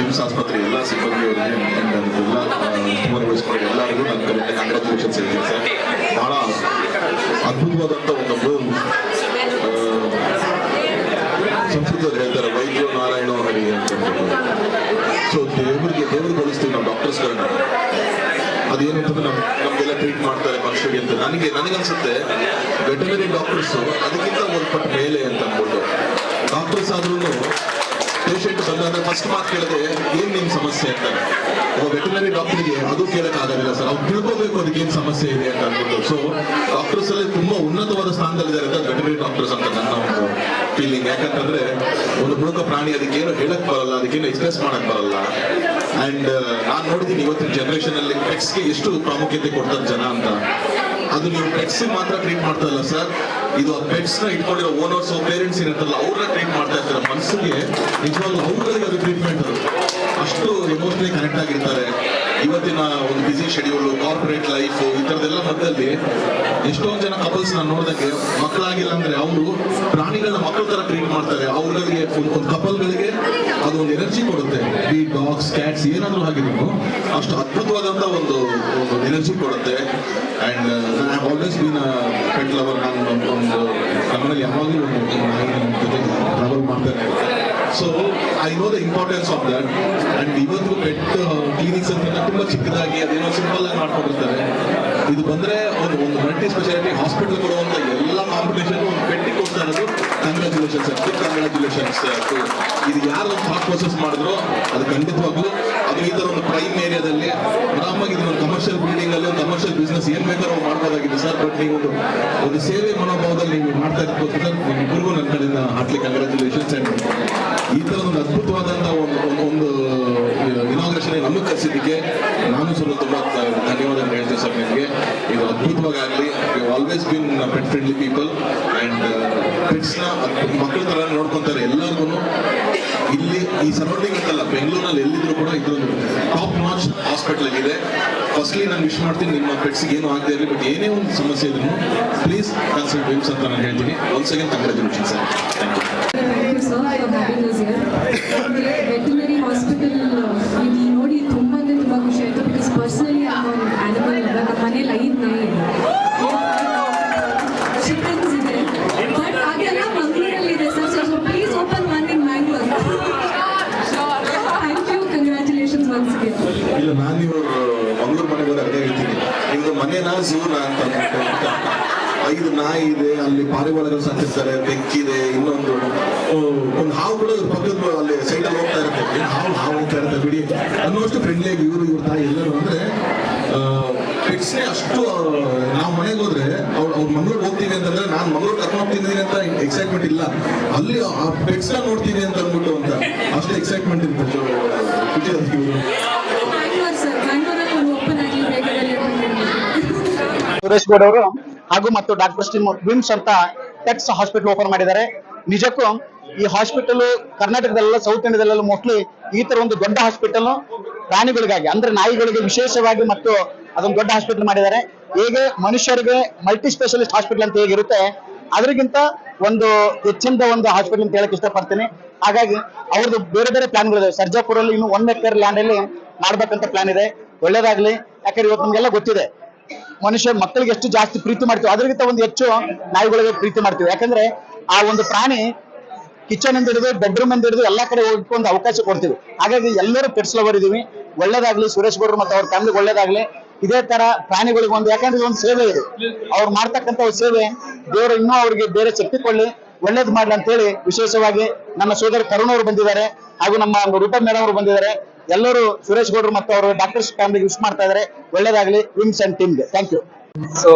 VIMS ಆಸ್ಪತ್ರೆ ಎಲ್ಲ ಸಿಬ್ಬಂದಿಯವರಿಗೆ ಎಲ್ಲ ವಹಿಸ್ಕೊಂಡು ಎಲ್ಲರಿಗೂ ನನ್ನ ಕಡೆಯಿಂದ ಕಂಗ್ರ್ಯಾಚುಲೇಷನ್ಸ್ ಹೇಳ್ತೀನಿ ಸರ್. ಬಹಳ ಅದ್ಭುತವಾದಂಥ ಒಂದು ಸಂಸ್ಕೃತದಲ್ಲಿ ಹೇಳ್ತಾರೆ ವೈದ್ಯೋ ನಾರಾಯಣೋ ಹರಿ ಅಂತ. ಸೊ ದೇವ್ರಿಗೆ ಹೋಲಿಸ್ತೀವಿ ನಾವು ಡಾಕ್ಟರ್ಸ್ಗಳನ್ನ. ಅದೇನಂತಂದ್ರೆ ನಮ್ಗೆಲ್ಲ ಟ್ರೀಟ್ ಮಾಡ್ತಾರೆ ಮನುಷ್ಯರಿಗೆ ಅಂತ ನನಗನ್ಸುತ್ತೆ ವೆಟನರಿ ಡಾಕ್ಟರ್ಸು ಅದಕ್ಕಿಂತ ಒಂದು ಪಟ್ಟು ಮೇಲೆ ಅಂತ ಅನ್ಬೋದು. ಡಾಕ್ಟರ್ಸ್ ಆದ್ರೂ ಪೇಷಂಟ್ ಬಂದಾಗ ಫಸ್ಟ್ ಮಾತು ಕೇಳಿದ್ರೆ ಏನ್ ನಿಮ್ ಸಮಸ್ಯೆ ಅಂತ. ಒಬ್ಬ ವೆಟನರಿ ಡಾಕ್ಟರ್ಗೆ ಅದು ಕೇಳಕ್ ಆಗೋದಿಲ್ಲ ಸರ್, ಅವ್ರು ತಿಳ್ಕೋಬೇಕು ಅದಕ್ಕೆ ಏನ್ ಸಮಸ್ಯೆ ಇದೆ ಅಂತ ಅನ್ಬಿಟ್ಟು. ಸೊ ಡಾಕ್ಟರ್ಸ್ ಅಲ್ಲಿ ತುಂಬಾ ಉನ್ನತವಾದ ಸ್ಥಾನದಲ್ಲಿದ್ದಾರೆ ಅಂತ ವೆಟನರಿ ಡಾಕ್ಟರ್ಸ್ ಅಂತ ನನ್ನ ಒಂದು ಫೀಲಿಂಗ್. ಯಾಕಂತಂದ್ರೆ ಒಂದು ಮೂಕ ಪ್ರಾಣಿ ಅದಕ್ಕೇನು ಹೇಳಕ್ ಬರಲ್ಲ, ಅದಕ್ಕೇನು ಎಕ್ಸ್ಪ್ರೆಸ್ ಮಾಡಕ್ ಬರಲ್ಲ. ಅಂಡ್ ನಾನ್ ನೋಡಿದೀನಿ ಇವತ್ತಿನ ಜನರೇಷನ್ ಅಲ್ಲಿ ಪೆಟ್ಸ್ಗೆ ಎಷ್ಟು ಪ್ರಾಮುಖ್ಯತೆ ಕೊಡ್ತಾರೆ ಜನ ಅಂತ. ಅದು ನೀವು ಪೆಟ್ಸ್ ಮಾತ್ರ ಟ್ರೀಟ್ ಮಾಡ್ತಾ ಇಲ್ಲ ಸರ್, ಇದು ಆ ಪೆಟ್ಸ್ ನ ಇಟ್ಕೊಂಡಿರೋ ಓನರ್ಸ್ ಪೇರೆಂಟ್ಸ್ ಇರುತ್ತಲ್ಲ ಅವ್ರನ್ನ ಟ್ರೀಟ್ ಮಾಡ್ತಾ ಇರ್ತಾರೆ. ಮನಸ್ಸಿಗೆ ನಿಜವಾಗ್ಲೂ ಅವ್ರಿಗೆ ಅದು ಟ್ರೀಟ್ಮೆಂಟ್, ಅಷ್ಟು ಎಮೋಷನಲಿ ಕನೆಕ್ಟ್ ಆಗಿರ್ತಾರೆ. ಇವತ್ತಿನ ಒಂದು ಬಿಸಿ ಶೆಡ್ಯೂಲ್, ಕಾರ್ಪೊರೇಟ್ ಲೈಫ್, ಈ ತರದೆಲ್ಲ ಮಧ್ಯದಲ್ಲಿ ಎಷ್ಟೊಂದು ಜನ ಕಪಲ್ಸ್ ನಾನು ನೋಡಿದಂಗೆ ಮಕ್ಕಳಾಗಿಲ್ಲ ಅಂದ್ರೆ ಅವರು ಪ್ರಾಣಿಗಳನ್ನ ಮಕ್ಕಳ ತರ ಟ್ರೀಟ್ ಮಾಡ್ತಾರೆ. ಅವ್ರಿಗೆ ಒಂದು ಕಪಲ್ಗಳಿಗೆ ಅದು ಒಂದು ಎನರ್ಜಿ ಕೊಡುತ್ತೆ. ಈ ಡಾಗ್ಸ್, ಕ್ಯಾಟ್ಸ್ ಏನಾದ್ರೂ ಆಗಿದ್ರು ಅಷ್ಟು ಅದ್ಭುತವಾದಂತ ಒಂದು ಎನರ್ಜಿ ಕೊಡುತ್ತೆ. And I always been pet lover. ನಾನು ಒಂದು ನಮ್ಮಲ್ಲಿ ಯಾವಾಗಲೂ ಜೊತೆ ಟ್ರಾವೆಲ್ ಮಾಡ್ತಾನೆ. So I know the importance of that. And ಇವತ್ತು ಪೆಟ್ ಕ್ಲಿನಿಕ್ಸ್ ಅಂತ ತುಂಬಾ ಚಿಕ್ಕದಾಗಿ ಅದೇನೋ ಸಿಂಪಲ್ ಆಗಿ ಮಾಡ್ಕೊಂಡಿರ್ತಾರೆ. ಇದು ಬಂದ್ರೆ ಒಂದು ಮಲ್ಟಿ ಸ್ಪೆಷಾಲಿಟಿ ಹಾಸ್ಪಿಟಲ್ ಕೊಡುವಂತ ಎಲ್ಲ ಕಾಂಪಿಟೇಷನ್ ಒಂದು ಪೆಟ್ಟಿಗೆ ಕೊಡ್ತಾ ಇರೋದು. Congratulations sir, congratulations. ಇದು ಯಾರು ಒಂದು ಥಾಟ್ ಪ್ರೊಸೆಸ್ ಮಾಡಿದ್ರು ಅದು ಖಂಡಿತವಾಗ್ಲೂ ಅದು ಈ ತರ ಒಂದು ಪ್ರೈಮ್ ಏರಿಯಾದಲ್ಲಿ ಆರಾಮಾಗಿ ಇದು ಒಂದು ಕಮರ್ಷಿಯಲ್ ಬಿಲ್ಡಿಂಗ್ ಅಲ್ಲಿ ಒಂದು ಕಮರ್ಷಿಯಲ್ ಬಿಸ್ನೆಸ್ ಏನ್ ಬೇಕಾದ್ರೂ ಮಾಡ್ಬೋದಾಗಿದೆ ಸರ್. ಬಟ್ ನೀವು ಒಂದು ಸೇವೆ ಮನೋಭಾವದಲ್ಲಿ ನೀವು ಮಾಡ್ತಾ ಇರ್ಬೋದು. ನಿಮ್ಮಿಬ್ಬರಿಗೂ ನನ್ನ ಕಡೆಯಿಂದ ಹಾರ್ಟ್ಲಿ ಕಂಗ್ರ್ಯಾಚುಲೇಷನ್ಸ್. ಅಂಡ್ ಈ ತರ ಒಂದು ಅದ್ಭುತವಾದಂತಹ ಒಂದು ಇನಾಗ್ರೇಷನ್ ನಮಗೆ ಕಲಿಸಿದ್ದಕ್ಕೆ ನಾನು ಸ್ವಲ್ಪ ತುಂಬಾ ಧನ್ಯವಾದ ಹೇಳ್ತೇನೆ ಸರ್ ನಿಮಗೆ. ಇದು ಅದ್ಭುತವಾಗಿ ಆಗಲಿ. You always been pet friendly people. And pets ನ ಮಕ್ಕಳ ತರ ನೋಡ್ಕೊಂತಾರೆ ಎಲ್ಲರಿಗೂ. ಇಲ್ಲಿ ಈ ಸರೌಂಡಿಂಗ್ ಅಂತಲ್ಲ, ಬೆಂಗಳೂರಿನಲ್ಲಿ ಎಲ್ಲಿದ್ರು ಕೂಡ ಇದೊಂದು ಟಾಪ್ ನಾಚ್ ಹಾಸ್ಪಿಟಲ್ ಇದೆ. ಫಸ್ಟ್ಲಿ ನಾನು ವಿಶ್ ಮಾಡ್ತೀನಿ ನಿಮ್ಮ ಪೆಟ್ಸ್ಗೆ ಏನು ಆಗದೆ ಇರಲಿ, ಬಟ್ ಏನೇ ಒಂದು ಸಮಸ್ಯೆ ಇದ್ರು ಪ್ಲೀಸ್ ಕನ್ಸಲ್ಟ್ ವಿಮ್ಸ್ ಅಂತ ನಾನು ಹೇಳ್ತೀನಿ. Once again congratulation sir. Thank you. Veterinary hospital ಇದು ನೋಡಿ ತುಂಬಾ ಅಂದ್ರೆ ತುಂಬಾ ಖುಷಿ ಆಯ್ತು. ಬಿಕಾಸ್ ಪರ್ಸನಲಿ ಆನಿಮಲ್ ನಮ್ಮ ಮನೇಲಿ 5 ನಾಯಿ ಚಿಕನ್ಸ್ ಇದೆ. ಬಟ್ ಅದೆಲ್ಲ ಮಂಗಳೂರಲ್ಲಿ ಇದೆ sir. So please open one in Mangalore. Thank you, congratulations once again. ಇಲ್ಲ, ನಾನು ಇವರು ಮಂಗಳೂರು ಮನೆಗೆ ಹೋದ್ರೆ ಅದೇ ಹೇಳ್ತೀನಿ, ನಿಮ್ದು ಮನೆನಾ ಝೂನಾ ಅಂತ. 5 ನಾಯಿ ಇದೆ, ಅಲ್ಲಿ ಪಾರಿವಾಳಗಳು ಸಾಕಿರ್ತಾರೆ, ಬೆಕ್ಕಿದೆ, ಇನ್ನೊಂದು ಒಂದು ಹಾವು ಕೂಡ ಪಕ್ಕದ ಅಲ್ಲಿ ಸೈಡಲ್ಲಿ ಹೋಗ್ತಾ ಇರುತ್ತೆ. ಹಾವು ಹೋಗ್ತಾ ಇರುತ್ತೆ ಬಿಡಿ ಅನ್ನೋಷ್ಟು ಫ್ರೆಂಡ್ಲಿ ಆಗಿ ಇವ್ರ ತಾಯಿ ಎಲ್ಲರೂ. ಅಂದ್ರೆ ಪೆಟ್ಸ್ನೇ ಅಷ್ಟು. ನಾವು ಮನೆಗೆ ಹೋದ್ರೆ ಅವ್ರು ಮಂಗಳೂರು ಹೋಗ್ತೀವಿ ಅಂತಂದ್ರೆ ನಾನು ಮಂಗಳೂರು ಕರ್ಕೊಂಡು ಹೋಗ್ತಿದ್ದೀನಿ ಅಂತ ಎಕ್ಸೈಟ್ಮೆಂಟ್ ಇಲ್ಲ, ಅಲ್ಲಿ ಆ ಪೆಟ್ಸ್ ನ ನೋಡ್ತೀನಿ ಅಂತ ಅಂದ್ಬಿಟ್ಟು ಅಂತ ಅಷ್ಟು ಎಕ್ಸೈಟ್ಮೆಂಟ್ ಇರುತ್ತೆ. ಖುಷಿ ಅದಕ್ಕೆ ಇವರು. ಸುರೇಶ್ ಗೌಡ್ ಅವರು ಹಾಗೂ ಮತ್ತು ಡಾಕ್ಟರ್ ಸ್ಟೀಮ್ ವಿಮ್ಸ್ ಅಂತ ಪೆಟ್ಸ್ ಹಾಸ್ಪಿಟಲ್ ಓಪನ್ ಮಾಡಿದ್ದಾರೆ. ನಿಜಕ್ಕೂ ಈ ಹಾಸ್ಪಿಟಲ್ ಕರ್ನಾಟಕದಲ್ಲ, ಸೌತ್ ಇಂಡಿಯಾದಲ್ಲ ಮೋಸ್ಟ್ಲಿ ಈ ತರ ಒಂದು ದೊಡ್ಡ ಹಾಸ್ಪಿಟಲ್ ಪ್ರಾಣಿಗಳಿಗಾಗಿ ಅಂದ್ರೆ ನಾಯಿಗಳಿಗೆ ವಿಶೇಷವಾಗಿ ಮತ್ತು ಅದೊಂದು ದೊಡ್ಡ ಹಾಸ್ಪಿಟಲ್ ಮಾಡಿದ್ದಾರೆ. ಹೇಗೆ ಮನುಷ್ಯರಿಗೆ ಮಲ್ಟಿ ಸ್ಪೆಷಲಿಸ್ಟ್ ಹಾಸ್ಪಿಟಲ್ ಅಂತ ಹೇಗಿರುತ್ತೆ ಅದಕ್ಕಿಂತ ಒಂದು ಹೆಚ್ಚಿನ ಒಂದು ಹಾಸ್ಪಿಟಲ್ ಅಂತ ಹೇಳಕ್ ಇಷ್ಟಪಡ್ತೀನಿ. ಹಾಗಾಗಿ ಅವ್ರದ್ದು ಬೇರೆ ಬೇರೆ ಪ್ಲಾನ್ಗಳಿದೆ. ಸರ್ಜಾಪುರಲ್ಲಿ ಇನ್ನು 1 ಎಕರೆ ಲ್ಯಾಂಡ್ ಅಲ್ಲಿ ಮಾಡ್ಬೇಕಂತ ಪ್ಲಾನ್ ಇದೆ. ಒಳ್ಳೇದಾಗ್ಲಿ. ಯಾಕಂದ್ರೆ ಇವತ್ತು ನಮ್ಗೆಲ್ಲ ಗೊತ್ತಿದೆ ಮನುಷ್ಯ ಮಕ್ಕಳಿಗೆ ಎಷ್ಟು ಜಾಸ್ತಿ ಪ್ರೀತಿ ಮಾಡ್ತೀವಿ ಅದಕ್ಕಿಂತ ಒಂದು ಹೆಚ್ಚು ನಾಯಿಗಳಿಗೆ ಪ್ರೀತಿ ಮಾಡ್ತೀವಿ. ಯಾಕಂದ್ರೆ ಆ ಒಂದು ಪ್ರಾಣಿ ಕಿಚನ್ ಇಂದ ಹಿಡಿದು ಬೆಡ್ರೂಮ್ ಇಂದ ಹಿಡಿದು ಎಲ್ಲಾ ಕಡೆ ಹೋಗ್ಕೊಂಡು ಅವಕಾಶ ಕೊಡ್ತೀವಿ. ಹಾಗಾಗಿ ಎಲ್ಲರೂ ಪೆಟ್ಸ್ ಲವರ್ ಇದೀವಿ. ಒಳ್ಳೇದಾಗ್ಲಿ ಸುರೇಶ್ ಗೌಡ್ರು ಮತ್ತು ಅವ್ರ ಫ್ಯಾಮಿಲಿಗೆ ಒಳ್ಳೇದಾಗ್ಲಿ. ಇದೇ ತರ ಪ್ರಾಣಿಗಳಿಗೆ ಒಂದು, ಯಾಕಂದ್ರೆ ಒಂದು ಸೇವೆ ಇದೆ, ಅವ್ರು ಮಾಡ್ತಕ್ಕಂಥ ಒಂದು ಸೇವೆ ದೇವರು ಇನ್ನೂ ಅವ್ರಿಗೆ ಬೇರೆ ಶಕ್ತಿ ಕೊಡ್ಲಿ, ಒಳ್ಳೇದು ಮಾಡ್ಲಿ ಅಂತ ಹೇಳಿ ವಿಶೇಷವಾಗಿ ನಮ್ಮ ಸೋದರ ತರುಣ್ ಅವರು ಬಂದಿದ್ದಾರೆ ಹಾಗೂ ನಮ್ಮ ರೂಪಾ ಮೇಡಮ್ ಅವರು ಬಂದಿದ್ದಾರೆ. ಎಲ್ಲರೂ ಸುರೇಶ್ ಗೌಡ್ರು ಮತ್ತು ಅವರು ಡಾಕ್ಟರ್ಸ್ ಫ್ಯಾಮಿಲಿಗೆ ವಿಶ್ ಮಾಡ್ತಾ ಇದ್ದಾರೆ. ಒಳ್ಳೇದಾಗ್ಲಿ ವಿಮ್ಸ್ ಅಂಡ್ ಟೀಮ್ಗೆ. Thank you. ಸೊ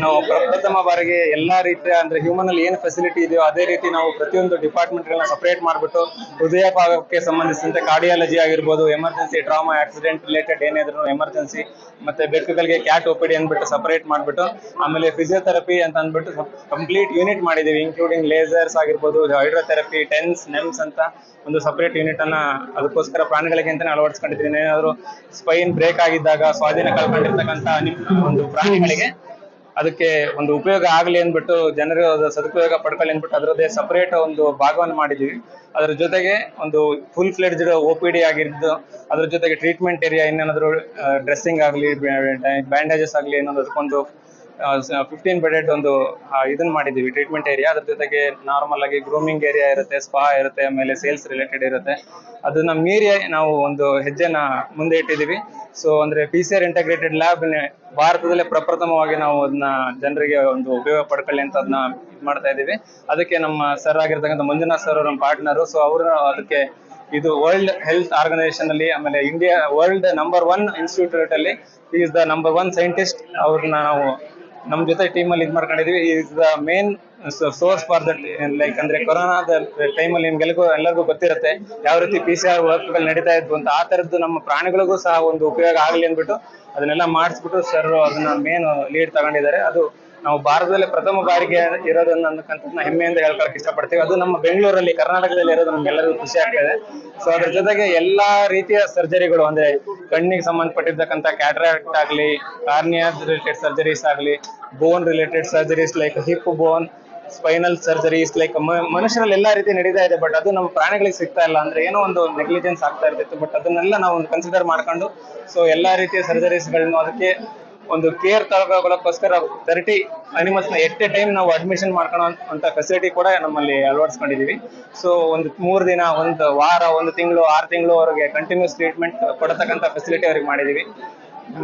ನಾವು ಪ್ರಥಮ ಬಾರಿಗೆ ಎಲ್ಲಾ ರೀತಿಯ ಅಂದ್ರೆ ಹ್ಯೂಮನ್ ಅಲ್ಲಿ ಏನು ಫೆಸಿಲಿಟಿ ಇದೆಯೋ ಅದೇ ರೀತಿ ನಾವು ಪ್ರತಿಯೊಂದು ಡಿಪಾರ್ಟ್ಮೆಂಟ್ ಗಳನ್ನ ಸಪರೇಟ್ ಮಾಡ್ಬಿಟ್ಟು ಹೃದಯ ಭಾಗಕ್ಕೆ ಸಂಬಂಧಿಸಿದಂತೆ ಕಾರ್ಡಿಯಾಲಜಿ ಆಗಿರ್ಬೋದು, ಎಮರ್ಜೆನ್ಸಿ, ಟ್ರಾಮಾ, ಆಕ್ಸಿಡೆಂಟ್ ರಿಲೇಟೆಡ್ ಏನಿದ್ರು ಎಮರ್ಜೆನ್ಸಿ, ಮತ್ತೆ ಬೆಕ್ಕುಗಳಿಗೆ ಕ್ಯಾಟ್ OPD ಅಂದ್ಬಿಟ್ಟು ಸಪರೇಟ್ ಮಾಡ್ಬಿಟ್ಟು, ಆಮೇಲೆ ಫಿಸಿಯೋಥೆರಪಿ ಅಂತ ಅಂದ್ಬಿಟ್ಟು ಕಂಪ್ಲೀಟ್ ಯೂನಿಟ್ ಮಾಡಿದೀವಿ. ಇನ್ಕ್ಲೂಡಿಂಗ್ ಲೇಸರ್ಸ್ ಆಗಿರ್ಬೋದು, ಹೈಡ್ರೋಥೆರಪಿ, ಟೆನ್ಸ್, ನೆಮ್ಸ್ ಅಂತ ಒಂದು ಸಪರೇಟ್ ಯೂನಿಟ್ ಅನ್ನ ಅದಕ್ಕೋಸ್ಕರ ಪ್ರಾಣಿಗಳಿಗೆ ಅಂತಾನೆ ಅಳವಡಿಸ್ಕೊಂಡಿದ್ದೀನಿ. ಏನಾದ್ರು ಸ್ಪೈನ್ ಬ್ರೇಕ್ ಆಗಿದ್ದಾಗ, ಸ್ವಾಧೀನ ಕಳ್ಕೊಂಡಿರ್ತಕ್ಕಂಥ ಒಂದು ಪ್ರಾಣಿಗಳಿಗೆ ಅದಕ್ಕೆ ಒಂದು ಉಪಯೋಗ ಆಗಲಿ ಅಂದ್ಬಿಟ್ಟು ಜನರು ಅದರ ಸದುಪಯೋಗ ಪಡ್ಕೊಳ್ಳಿ ಅಂದ್ಬಿಟ್ಟು ಅದರದ್ದೇ ಸಪರೇಟ್ ಒಂದು ಭಾಗವನ್ನು ಮಾಡಿದ್ದೀವಿ. ಅದರ ಜೊತೆಗೆ ಒಂದು ಫುಲ್ ಫ್ಲೆಡ್ಜ್ಡ್ OPD ಆಗಿದ್ದು, ಅದ್ರ ಜೊತೆಗೆ ಟ್ರೀಟ್ಮೆಂಟ್ ಏರಿಯಾ, ಇನ್ನೇನಾದ್ರು ಡ್ರೆಸ್ಸಿಂಗ್ ಆಗಲಿ, ಬ್ಯಾಂಡೇಜಸ್ ಆಗಲಿ, ಇನ್ನೊಂದು ಅದಕ್ಕೊಂದು 15 ಬೆಡೆಡ್ ಒಂದು ಇದನ್ನ ಮಾಡಿದ್ದೀವಿ ಟ್ರೀಟ್ಮೆಂಟ್ ಏರಿಯಾ. ಅದ್ರ ಜೊತೆಗೆ ನಾರ್ಮಲ್ ಆಗಿ ಗ್ರೂಮಿಂಗ್ ಏರಿಯಾ ಇರುತ್ತೆ, ಸ್ಪಾ ಇರುತ್ತೆ, ಆಮೇಲೆ ಸೇಲ್ಸ್ ರಿಲೇಟೆಡ್ ಇರುತ್ತೆ. ಅದನ್ನ ಮೀರಿ ನಾವು ಒಂದು ಹೆಜ್ಜೆನ ಮುಂದೆ ಇಟ್ಟಿದ್ದೀವಿ. ಸೊ ಅಂದ್ರೆ PCR ಇಂಟಗ್ರೇಟೆಡ್ ಲ್ಯಾಬ್ ಭಾರತದಲ್ಲೇ ಪ್ರಪ್ರಥಮವಾಗಿ ನಾವು ಅದನ್ನ ಜನರಿಗೆ ಒಂದು ಉಪಯೋಗ ಪಡ್ಕೊಳ್ಳಿ ಅಂತ ಅದನ್ನ ಮಾಡ್ತಾ ಇದ್ದೀವಿ. ಅದಕ್ಕೆ ನಮ್ಮ ಸರ್ ಆಗಿರ್ತಕ್ಕಂಥ ಮಂಜುನಾಥ್ ಸರ್ ನಮ್ಮ ಪಾರ್ಟ್ನರು. ಸೊ ಅವರು ಅದಕ್ಕೆ ಇದು ವರ್ಲ್ಡ್ ಹೆಲ್ತ್ ಆರ್ಗನೈಸೇಷನ್ ಅಲ್ಲಿ, ಆಮೇಲೆ ಇಂಡಿಯಾ ವರ್ಲ್ಡ್ ನಂಬರ್ 1 ಇನ್ಸ್ಟಿಟ್ಯೂಟ್ ಅಲ್ಲಿ ಈಸ್ ದ ನಂಬರ್ 1 ಸೈಂಟಿಸ್ಟ್. ಅವ್ರನ್ನ ನಾವು ನಮ್ಮ ಜೊತೆ ಟೀಮ್ ಅಲ್ಲಿ ಇದು ಮಾಡ್ಕೊಂಡಿದೀವಿ. Is the main source for that. Like ಅಂದ್ರೆ ಕೊರೋನಾದ ಟೈಮಲ್ಲಿ ಎಲ್ಲರಿಗೂ ಗೊತ್ತಿರುತ್ತೆ ಯಾವ ರೀತಿ PCR ವರ್ಕ್ಗಳು ನಡೀತಾ ಇದ್ವು ಅಂತ. ಆ ತರದ್ದು ನಮ್ಮ ಪ್ರಾಣಿಗಳಿಗೂ ಸಹ ಒಂದು ಉಪಯೋಗ ಆಗಲಿ ಅಂದ್ಬಿಟ್ಟು ಅದನ್ನೆಲ್ಲ ಮಾಡಿಸ್ಬಿಟ್ಟು ಸರ್ ಅದನ್ನ ಮೇನ್ ಲೀಡ್ ತಗೊಂಡಿದ್ದಾರೆ. ಅದು ನಾವು ಭಾರತದಲ್ಲಿ ಪ್ರಥಮ ಬಾರಿಗೆ ಇರೋದನ್ನ ಅನ್ನಕ್ಕಂಥದ್ದನ್ನ ಹೆಮ್ಮೆಯಿಂದ ಹೇಳ್ಕೊಳಕ್ ಇಷ್ಟಪಡ್ತೀವಿ. ಅದು ನಮ್ಮ ಬೆಂಗಳೂರಲ್ಲಿ, ಕರ್ನಾಟಕದಲ್ಲಿ ಇರೋದು ನಮ್ಗೆಲ್ಲರಿಗೂ ಖುಷಿ ಆಗ್ತದೆ. ಸೊ ಅದ್ರ ಜೊತೆಗೆ ಎಲ್ಲಾ ರೀತಿಯ ಸರ್ಜರಿಗಳು, ಅಂದ್ರೆ ಕಣ್ಣಿಗೆ ಸಂಬಂಧಪಟ್ಟಿರ್ತಕ್ಕಂಥ ಕ್ಯಾಟ್ರಾಕ್ಟ್ ಆಗ್ಲಿ, ಕಾರ್ನಿಯಾ ರಿಲೇಟೆಡ್ ಸರ್ಜರೀಸ್ ಆಗ್ಲಿ, ಬೋನ್ ರಿಲೇಟೆಡ್ ಸರ್ಜರೀಸ್ ಲೈಕ್ ಹಿಪ್ ಬೋನ್, ಸ್ಪೈನಲ್ ಸರ್ಜರೀಸ್ ಲೈಕ್ ಮನುಷ್ಯರಲ್ಲಿ ಎಲ್ಲಾ ರೀತಿ ನಡೀತಾ ಇದೆ. ಬಟ್ ಅದು ನಮ್ಮ ಪ್ರಾಣಿಗಳಿಗೆ ಸಿಗ್ತಾ ಇಲ್ಲ. ಅಂದ್ರೆ ಏನೋ ಒಂದು ನೆಗ್ಲಿಜೆನ್ಸ್ ಆಗ್ತಾ ಇರ್ತಿತ್ತು. ಬಟ್ ಅದನ್ನೆಲ್ಲ ನಾವು ಕನ್ಸಿಡರ್ ಮಾಡ್ಕೊಂಡು ಸೊ ಎಲ್ಲಾ ರೀತಿಯ ಸರ್ಜರೀಸ್ ಗಳನ್ನು ಅದಕ್ಕೆ ಒಂದು ಕೇರ್ ತಗೊಳ್ಳೋಕ್ಕೋಸ್ಕರ 30 ಅನಿಮಲ್ಸ್ ನ ಎಟ್ ಎ ಟೈಮ್ ನಾವು ಅಡ್ಮಿಷನ್ ಮಾಡ್ಕೊಳ್ಳೋ ಅಂತ ಫೆಸಿಲಿಟಿ ಕೂಡ ನಮ್ಮಲ್ಲಿ ಅಳವಡಿಸ್ಕೊಂಡಿದೀವಿ. ಸೊ ಒಂದು 3 ದಿನ, 1 ವಾರ, 1 ತಿಂಗಳು, 6 ತಿಂಗಳವರೆಗೆ ಕಂಟಿನ್ಯೂಸ್ ಟ್ರೀಟ್ಮೆಂಟ್ ಕೊಡತಕ್ಕಂಥ ಫೆಸಿಲಿಟಿ ಅವ್ರಿಗೆ ಮಾಡಿದೀವಿ.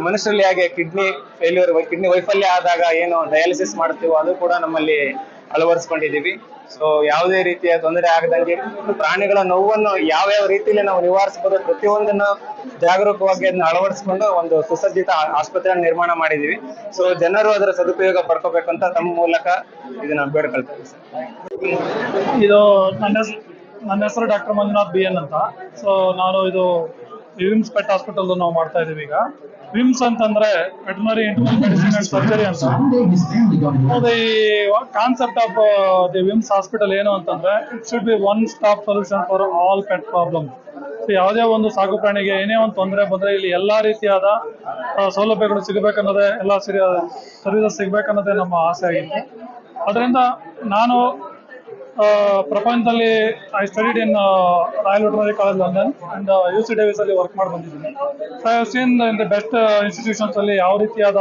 ಮನುಷ್ಯರಲ್ಲಿ ಹಾಗೆ ಕಿಡ್ನಿ ಫೇಲ್ಯೂರ್, ಕಿಡ್ನಿ ವೈಫಲ್ಯ ಆದಾಗ ಏನು ಡಯಾಲಿಸಿಸ್ ಮಾಡ್ತೀವೋ ಅದು ಕೂಡ ನಮ್ಮಲ್ಲಿ ಅಳವಡಿಸ್ಕೊಂಡಿದೀವಿ. ಸೊ ಯಾವುದೇ ರೀತಿಯ ತೊಂದರೆ ಆಗದಂಗೆ ಪ್ರಾಣಿಗಳ ನೋವನ್ನು ಯಾವ ರೀತಿಯಲ್ಲಿ ನಾವು ನಿವಾರಿಸಬಹುದು ಪ್ರತಿಯೊಂದನ್ನು ಜಾಗರೂಕವಾಗಿ ಅದನ್ನ ಅಳವಡಿಸಿಕೊಂಡು ಒಂದು ಸುಸಜ್ಜಿತ ಆಸ್ಪತ್ರೆಯನ್ನು ನಿರ್ಮಾಣ ಮಾಡಿದೀವಿ. ಸೊ ಜನರು ಅದರ ಸದುಪಯೋಗ ಪಡ್ಕೋಬೇಕು ಅಂತ ತಮ್ಮ ಮೂಲಕ ಇದನ್ನ ಬೇಡ್ಕೊಳ್ತೇವೆ ಸರ್. ಇದು ನನ್ನ ಹೆಸರು ಡಾಕ್ಟರ್ ಮಂಜುನಾಥ್ BN ಅಂತ. ಸೊ ನಾನು ಇದು ವಿಮ್ಸ್ ಪೆಟ್ ಹಾಸ್ಪಿಟಲ್ ನಾವು ಮಾಡ್ತಾ ಇದೀವಿ. ಈಗ ವಿಮ್ಸ್ ಅಂತಂದ್ರೆ veterinary internal medicine and surgery ಅಂತ. The concept of the VIMS hospital ಏನು ಅಂತಂದ್ರೆ it should be one stop solution for all pet problem. ಯಾವುದೇ ಒಂದು ಸಾಕು ಪ್ರಾಣಿಗೆ ಏನೇ ಒಂದು ತೊಂದರೆ ಬಂದ್ರೆ ಇಲ್ಲಿ ಎಲ್ಲಾ ರೀತಿಯಾದ ಸೌಲಭ್ಯಗಳು ಸಿಗಬೇಕನ್ನೋದೇ, ಎಲ್ಲ ಸರ್ವಿಸಸ್ ಸಿಗ್ಬೇಕನ್ನೋದೇ ನಮ್ಮ ಆಸೆ ಆಗಿತ್ತು. ಅದರಿಂದ ನಾನು ಪ್ರಪಂಚದಲ್ಲಿ I studied in Royal Veterinary College London and UC Davis ಅಲ್ಲಿ ವರ್ಕ್ ಮಾಡಿ ಬಂದಿದ್ದೀನಿ. So I have seen in the best institutions ಅಲ್ಲಿ ಯಾವ ರೀತಿಯಾದ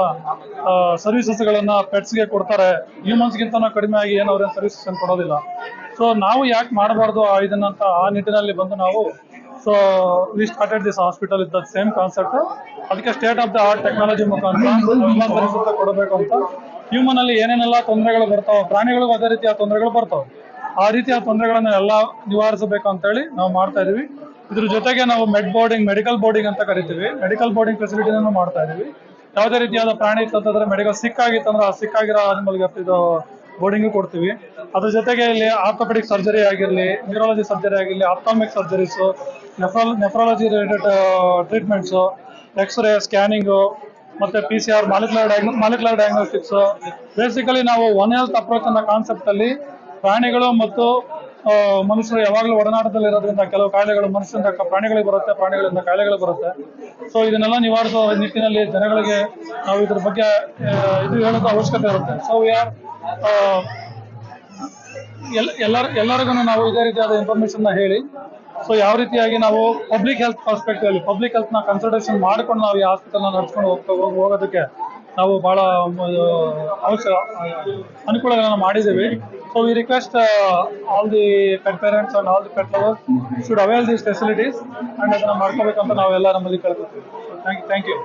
ಸರ್ವಿಸಸ್ ಗಳನ್ನ ಪೆಟ್ಸ್ ಗೆ ಕೊಡ್ತಾರೆ. ಹ್ಯೂಮನ್ಸ್ ಗಿಂತ ಕಡಿಮೆ ಆಗಿ ಏನು ಅವ್ರೇನು ಸರ್ವಿಸಸ್ ಕೊಡೋದಿಲ್ಲ. ಸೊ ನಾವು ಯಾಕೆ ಮಾಡಬಾರ್ದು ಇದನ್ನಂತ ಆ ನಿಟ್ಟಿನಲ್ಲಿ ಬಂದು ನಾವು so we started this hospital with the same concept. ಅದಕ್ಕೆ state of the art technology ಮುಖಾಂತರ ಎಲ್ಲ ಸರ್ವಿಸ್ ಕೊಡಬೇಕು ಅಂತ. ಹ್ಯೂಮನ್ ಅಲ್ಲಿ ಏನೇನೆಲ್ಲ ತೊಂದರೆಗಳು ಬರ್ತಾವೆ, ಪ್ರಾಣಿಗಳಿಗೂ ಅದೇ ರೀತಿಯ ತೊಂದರೆಗಳು ಬರ್ತಾವೆ. ಆ ರೀತಿಯ ತೊಂದರೆಗಳನ್ನ ಎಲ್ಲ ನಿವಾರಿಸಬೇಕು ಅಂತ ಹೇಳಿ ನಾವು ಮಾಡ್ತಾ ಇದೀವಿ. ಇದ್ರ ಜೊತೆಗೆ ನಾವು ಮೆಡಿಕಲ್ ಬೋರ್ಡಿಂಗ್ ಅಂತ ಕರಿತೀವಿ. ಮೆಡಿಕಲ್ ಬೋರ್ಡಿಂಗ್ ಫೆಸಿಲಿಟಿನೂ ಮಾಡ್ತಾ ಇದೀವಿ. ಯಾವುದೇ ರೀತಿಯಾದ ಪ್ರಾಣಿ ತಂದ್ರೆ ಮೆಡಿಕಲ್ ಸಿಕ್ ಆಗಿತ್ತಂದ್ರೆ ಆ ಸಿಕ್ ಆಗಿರೋ ಅನಿಮಲ್ಗೆ ಇದು ಬೋರ್ಡಿಂಗು ಕೊಡ್ತೀವಿ. ಅದ್ರ ಜೊತೆಗೆ ಇಲ್ಲಿ ಆರ್ಥೋಪೆಡಿಕ್ ಸರ್ಜರಿ ಆಗಿರಲಿ, ನ್ಯೂರಾಲಜಿ ಸರ್ಜರಿ ಆಗಿರಲಿ, ophthalmic surgeries, nephrology related treatments, x ray, scanning, ಮತ್ತೆ PCR, ಮಾಲಿಕ್ಯುಲರ್ ಡಯಾಗ್ನೋಸ್ಟಿಕ್ಸ್. ಬೇಸಿಕಲಿ ನಾವು ಒನ್ ಹೆಲ್ತ್ ಅಪ್ರೋಚ್ ಅನ್ನೋ ಕಾನ್ಸೆಪ್ಟ್ ಅಲ್ಲಿ ಪ್ರಾಣಿಗಳು ಮತ್ತು ಮನುಷ್ಯರು ಯಾವಾಗಲೂ ಒಡನಾಟದಲ್ಲಿ ಇರೋದ್ರಿಂದ ಕೆಲವು ಕಾಯಿಲೆಗಳು ಮನುಷ್ಯರಿಂದ ಪ್ರಾಣಿಗಳಿಗೆ ಬರುತ್ತೆ, ಪ್ರಾಣಿಗಳಿಂದ ಕಾಯಿಲೆಗಳು ಬರುತ್ತೆ. ಸೊ ಇದನ್ನೆಲ್ಲ ನಿವಾರಿಸುವ ನಿಟ್ಟಿನಲ್ಲಿ ಜನಗಳಿಗೆ ನಾವು ಇದ್ರ ಬಗ್ಗೆ ಇದು ಹೇಳೋದು ಅವಶ್ಯಕತೆ ಇರುತ್ತೆ. ಸೊ ವಿ ಆರ್ ಎಲ್ಲರಿಗೂ ನಾವು ಇದೇ ರೀತಿಯಾದ ಇನ್ಫಾರ್ಮೇಶನ್ ಹೇಳಿ ಸೊ ಯಾವ ರೀತಿಯಾಗಿ ನಾವು ಪಬ್ಲಿಕ್ ಹೆಲ್ತ್ ಪರ್ಸ್ಪೆಕ್ಟಿವ್ ಅಲ್ಲಿ ಪಬ್ಲಿಕ್ ಹೆಲ್ತ್ ನ ಕನ್ಸಿಡರೇಷನ್ ಮಾಡ್ಕೊಂಡು ನಾವು ಈ ಹಾಸ್ಪಿಟಲ್ ನ ನಡ್ಸ್ಕೊಂಡು ಹೋಗೋದಕ್ಕೆ ನಾವು ಬಹಳ ಅನುಕೂಲಗಳನ್ನು ಮಾಡಿದ್ದೀವಿ. So we request all the pet parents and all the pet lovers should avail these facilities and ಅದನ್ನ ಮಾಡ್ಕೋಬೇಕಂತ ನಾವೆಲ್ಲ ನಮ್ಮಲ್ಲಿ ಕೇಳ್ಕೊತೀವಿ. Thank you.